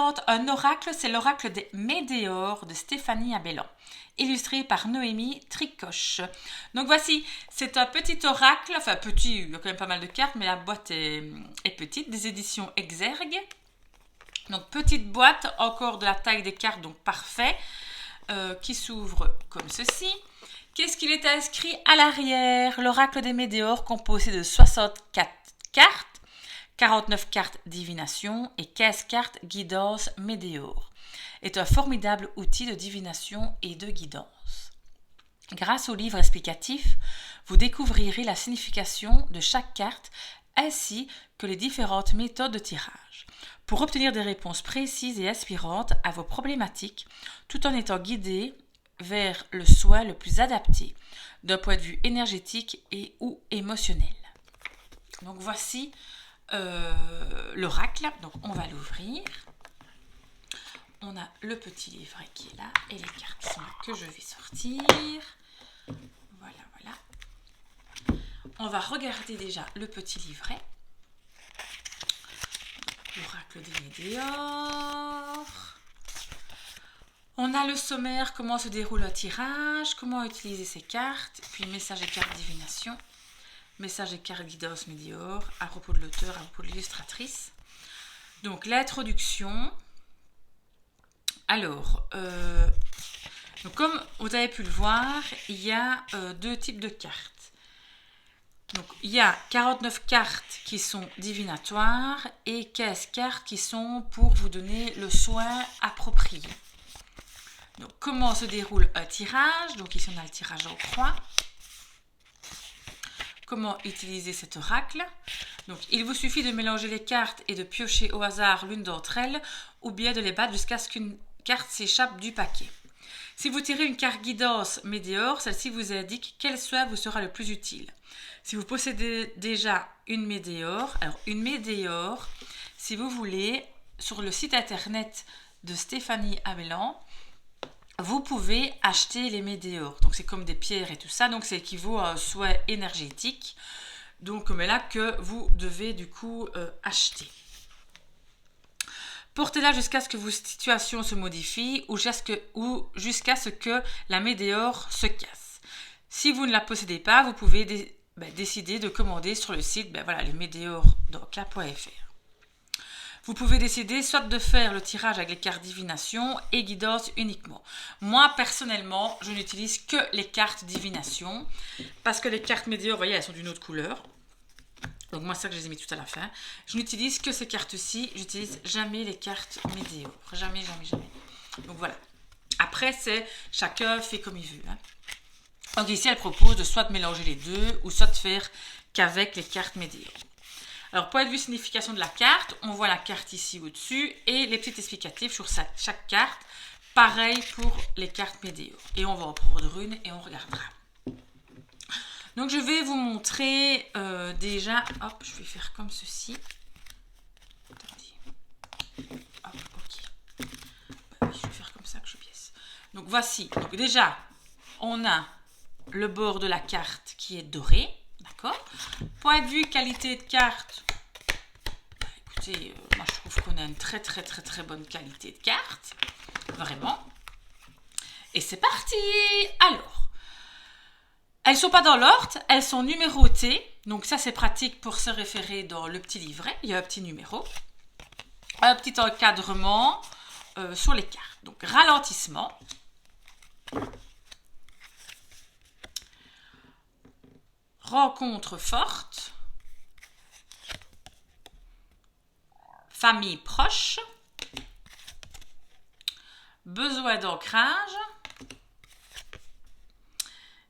présente un oracle, c'est l'oracle des Médéores de Stéphanie Abellan, illustré par Noémie Tricoche. Donc voici, c'est un petit oracle, enfin petit, il y a quand même pas mal de cartes, mais la boîte est petite, des éditions Exergue. Donc petite boîte, encore de la taille des cartes, donc parfait, qui s'ouvre comme ceci. Qu'est-ce qu'il est inscrit à l'arrière? L'oracle des Médéores, composé de 64 cartes, 49 cartes divination et 15 cartes guidance Médéor, est un formidable outil de divination et de guidance. Grâce au livre explicatif, vous découvrirez la signification de chaque carte ainsi que les différentes méthodes de tirage, pour obtenir des réponses précises et inspirantes à vos problématiques, tout en étant guidé vers le soin le plus adapté, d'un point de vue énergétique et ou émotionnel. Donc voici l'oracle, donc on va l'ouvrir. On a le petit livret qui est là et les cartes sont là que je vais sortir. Voilà. On va regarder déjà le petit livret. L'oracle des Médéores. On a le sommaire, comment se déroule un tirage, comment utiliser ses cartes, puis message et cartes divination. Message et carte guidance Médéor, à propos de l'auteur, à propos de l'illustratrice. Donc l'introduction. Alors, donc comme vous avez pu le voir, il y a deux types de cartes. Donc il y a 49 cartes qui sont divinatoires et 15 cartes qui sont pour vous donner le soin approprié. Donc comment se déroule un tirage? Donc ici on a le tirage en croix. Comment utiliser cet oracle? Donc, il vous suffit de mélanger les cartes et de piocher au hasard l'une d'entre elles ou bien de les battre jusqu'à ce qu'une carte s'échappe du paquet. Si vous tirez une carte guidance Médéor, celle-ci vous indique quel soin vous sera le plus utile. Si vous possédez déjà une Médéor, alors une Médéor, si vous voulez, sur le site internet de Stéphanie Abellan, vous pouvez acheter les Médéors. Donc c'est comme des pierres et tout ça, donc c'est équivaut à un soin énergétique. Donc mais là que vous devez du coup acheter. Portez-la jusqu'à ce que vos situations se modifient ou jusqu'à ce que la Médéor se casse. Si vous ne la possédez pas, vous pouvez décider de commander sur le site les médéors.fr. Vous pouvez décider soit de faire le tirage avec les cartes divination et guidance uniquement. Moi, personnellement, je n'utilise que les cartes divination parce que les cartes Médéor, vous voyez, elles sont d'une autre couleur. Donc moi, c'est ça que je les ai mis tout à la fin. Je n'utilise que ces cartes-ci. J'utilise jamais les cartes Médéor. Jamais. Donc voilà. Après, c'est chacun fait comme il veut. Donc ici, elle propose de soit mélanger les deux ou soit de faire qu'avec les cartes Médéor. Alors, point de vue signification de la carte, on voit la carte ici au-dessus et les petits explicatifs sur chaque carte. Pareil pour les cartes Médéor. Et on va en prendre une et on regardera. Donc, je vais vous montrer déjà... Hop, je vais faire comme ceci. Attendez. Hop, ok. Oui, je vais faire comme ça que je pièce. Donc, voici. Donc, déjà, on a le bord de la carte qui est doré. D'accord. Point de vue qualité de carte, écoutez, moi je trouve qu'on a une très bonne qualité de carte, vraiment. Et c'est parti. Alors, elles ne sont pas dans l'ordre, elles sont numérotées, donc ça c'est pratique pour se référer dans le petit livret, il y a un petit numéro, un petit encadrement sur les cartes. Donc ralentissement. Rencontre forte, famille proche, besoin d'ancrage,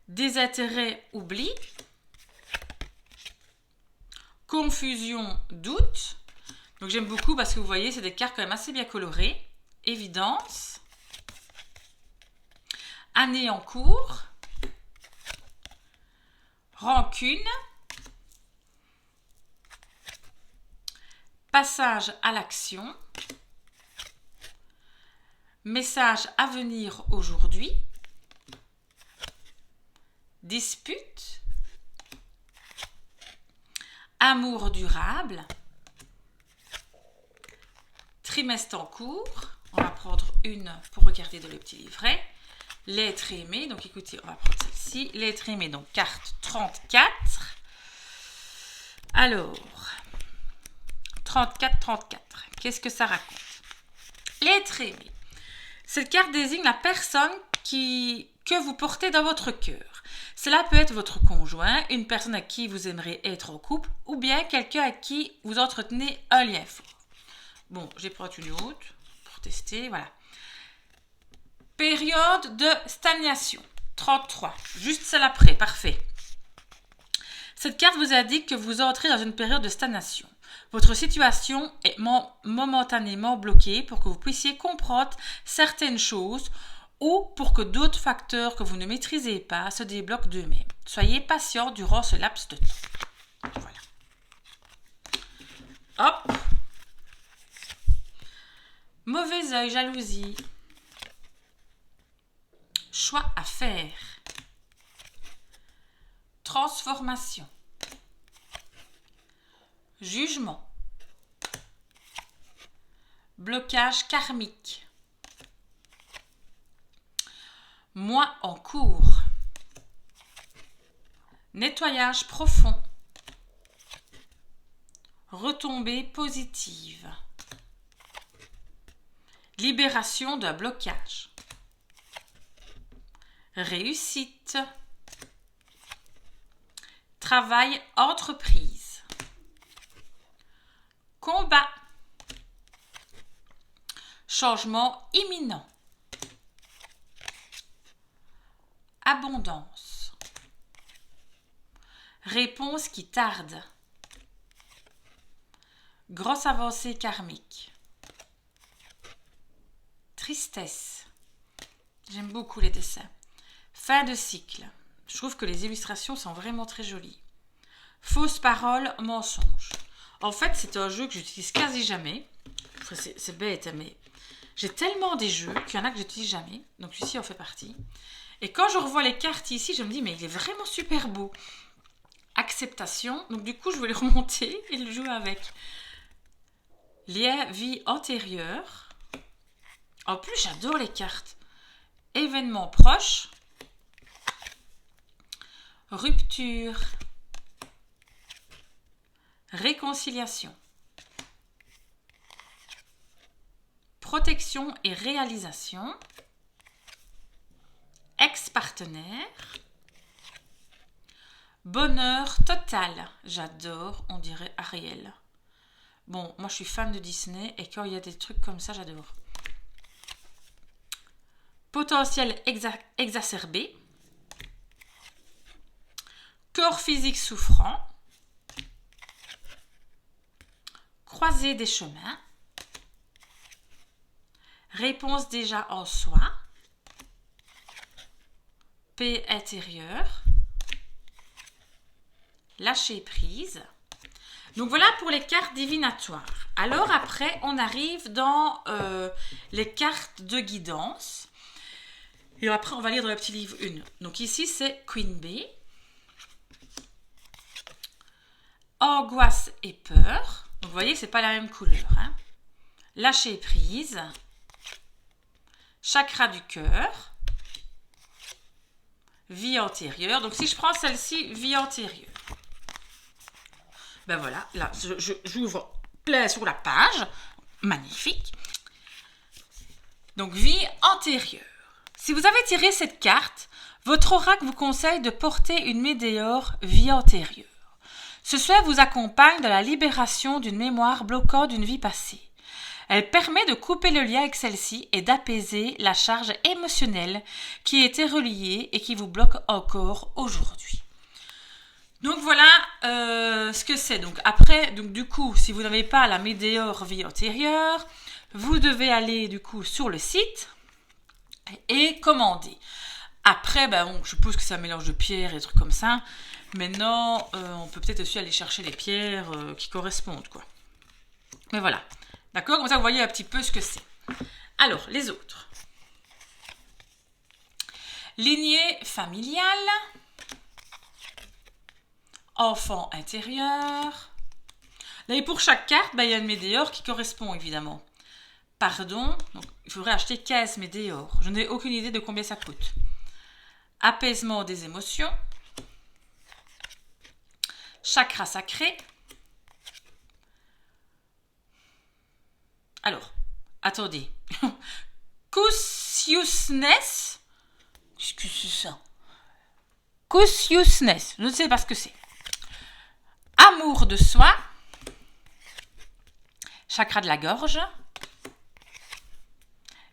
désintérêt, oubli, confusion, doute. Donc j'aime beaucoup parce que vous voyez, c'est des cartes quand même assez bien colorées. Évidence, année en cours, rancune, passage à l'action, message à venir aujourd'hui, dispute, amour durable, trimestre en cours. On va prendre une pour regarder dans le petit livret. L'être aimé. Donc écoutez, on va prendre celle-ci. L'être aimé, donc carte 34. Alors, 34. Qu'est-ce que ça raconte? L'être aimé. Cette carte désigne la personne que vous portez dans votre cœur. Cela peut être votre conjoint, une personne à qui vous aimeriez être en couple, ou bien quelqu'un à qui vous entretenez un lien fort. Bon, j'ai pris une autre pour tester, voilà. Période de stagnation, 33. Juste celle après, parfait. Cette carte vous indique que vous entrez dans une période de stagnation. Votre situation est momentanément bloquée pour que vous puissiez comprendre certaines choses ou pour que d'autres facteurs que vous ne maîtrisez pas se débloquent d'eux-mêmes. Soyez patient durant ce laps de temps. Voilà. Hop. Mauvais œil, jalousie. Choix à faire. Transformation. Jugement. Blocage karmique. Moi en cours. Nettoyage profond. Retombée positive. Libération d'un blocage. Réussite. Travail entreprise. Combat. Changement imminent. Abondance. Réponse qui tarde. Grosse avancée karmique. Tristesse. J'aime beaucoup les dessins. Fin de cycle. Je trouve que les illustrations sont vraiment très jolies. Fausse parole, mensonge. En fait, c'est un jeu que j'utilise quasi jamais. C'est bête, mais j'ai tellement des jeux qu'il y en a que j'utilise jamais. Donc celui-ci en fait partie. Et quand je revois les cartes ici, je me dis, mais il est vraiment super beau. Acceptation. Donc du coup, je vais le remonter et le jouer avec. Lien vie antérieure. En plus, j'adore les cartes. Événement proche. Rupture. Réconciliation. Protection et réalisation. Ex-partenaire. Bonheur total. J'adore, on dirait Ariel. Bon, moi je suis fan de Disney et quand il y a des trucs comme ça, j'adore. Potentiel exacerbé. Corps physique souffrant. Croisée des chemins. Réponse déjà en soi. Paix intérieure. Lâcher prise. Donc voilà pour les cartes divinatoires. Alors après, on arrive dans les cartes de guidance. Et après, on va lire dans le petit livre une. Donc ici, c'est Queen Bee. Angoisse et peur. Donc vous voyez, c'est pas la même couleur. Hein. Lâcher prise. Chakra du cœur. Vie antérieure. Donc si je prends celle-ci, vie antérieure. Ben voilà, là, j'ouvre plein sur la page. Magnifique. Donc, vie antérieure. Si vous avez tiré cette carte, votre oracle vous conseille de porter une météore vie antérieure. Ce soin vous accompagne dans la libération d'une mémoire bloquant d'une vie passée. Elle permet de couper le lien avec celle-ci et d'apaiser la charge émotionnelle qui était reliée et qui vous bloque encore aujourd'hui. Donc voilà ce que c'est. Donc après, donc du coup, si vous n'avez pas la météore vie antérieure, vous devez aller du coup sur le site et commander. Après, ben, bon, je suppose que c'est un mélange de pierres et des trucs comme ça. Maintenant, on peut peut-être aussi aller chercher les pierres qui correspondent, quoi. Mais voilà. D'accord? Comme ça, vous voyez un petit peu ce que c'est. Alors, les autres. Lignée familiale. Enfant intérieur. Là, et pour chaque carte, ben, il y a une météore qui correspond, évidemment. pardon, donc il faudrait acheter 15 météores. Je n'ai aucune idée de combien ça coûte. Apaisement des émotions. Chakra sacré. Alors, attendez. Consciousness. Qu'est-ce que c'est ça? Consciousness. Je ne sais pas ce que c'est. Amour de soi. Chakra de la gorge.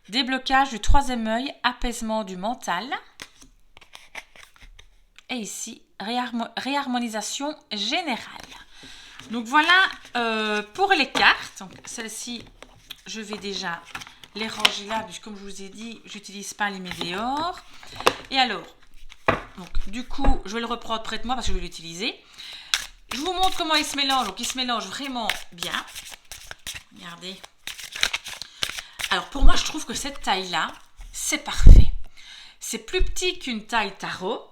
Déblocage du troisième œil. Apaisement du mental. Et ici, réharmonisation générale. Donc voilà pour les cartes. Donc celle-ci, je vais déjà les ranger là, puisque comme je vous ai dit, j'utilise pas les météores. Et alors, donc du coup, je vais le reprendre près de moi parce que je vais l'utiliser. Je vous montre comment il se mélange. Donc il se mélange vraiment bien. Regardez. Alors pour moi, je trouve que cette taille-là, c'est parfait. C'est plus petit qu'une taille tarot.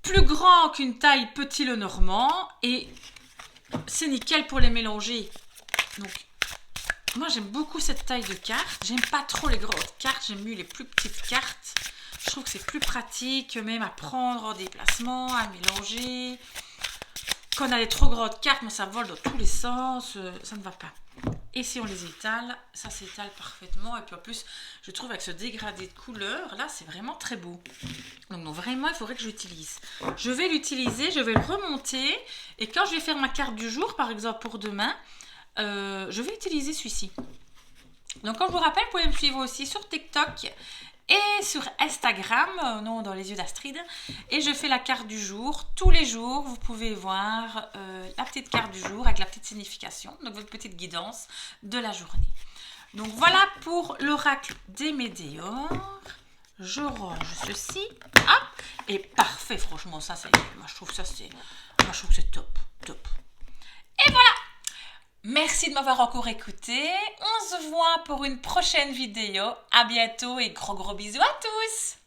Plus grand qu'une taille petit le normand. Et c'est nickel pour les mélanger. Donc, moi j'aime beaucoup cette taille de carte. J'aime pas trop les grandes cartes. J'aime mieux les plus petites cartes. Je trouve que c'est plus pratique, même à prendre en déplacement, à mélanger. Quand on a des trop grandes cartes, mais ça vole dans tous les sens. Ça ne va pas. Et si on les étale, ça s'étale parfaitement. Et puis en plus, je trouve avec ce dégradé de couleur, là, c'est vraiment très beau. Donc vraiment, il faudrait que je l'utilise. Je vais l'utiliser, je vais le remonter. Et quand je vais faire ma carte du jour, par exemple pour demain, je vais utiliser celui-ci. Donc comme je vous rappelle, vous pouvez me suivre aussi sur TikTok et sur Instagram, non, dans les yeux d'Astrid. Et je fais la carte du jour. Tous les jours, vous pouvez voir la petite carte du jour avec la petite signification, donc votre petite guidance de la journée. Donc voilà pour l'oracle des météores. Je range ceci. Hop, et parfait, franchement, ça c'est. Moi je trouve que c'est top, top. Et voilà. Merci de m'avoir encore écouté. On se voit pour une prochaine vidéo. À bientôt et gros bisous à tous.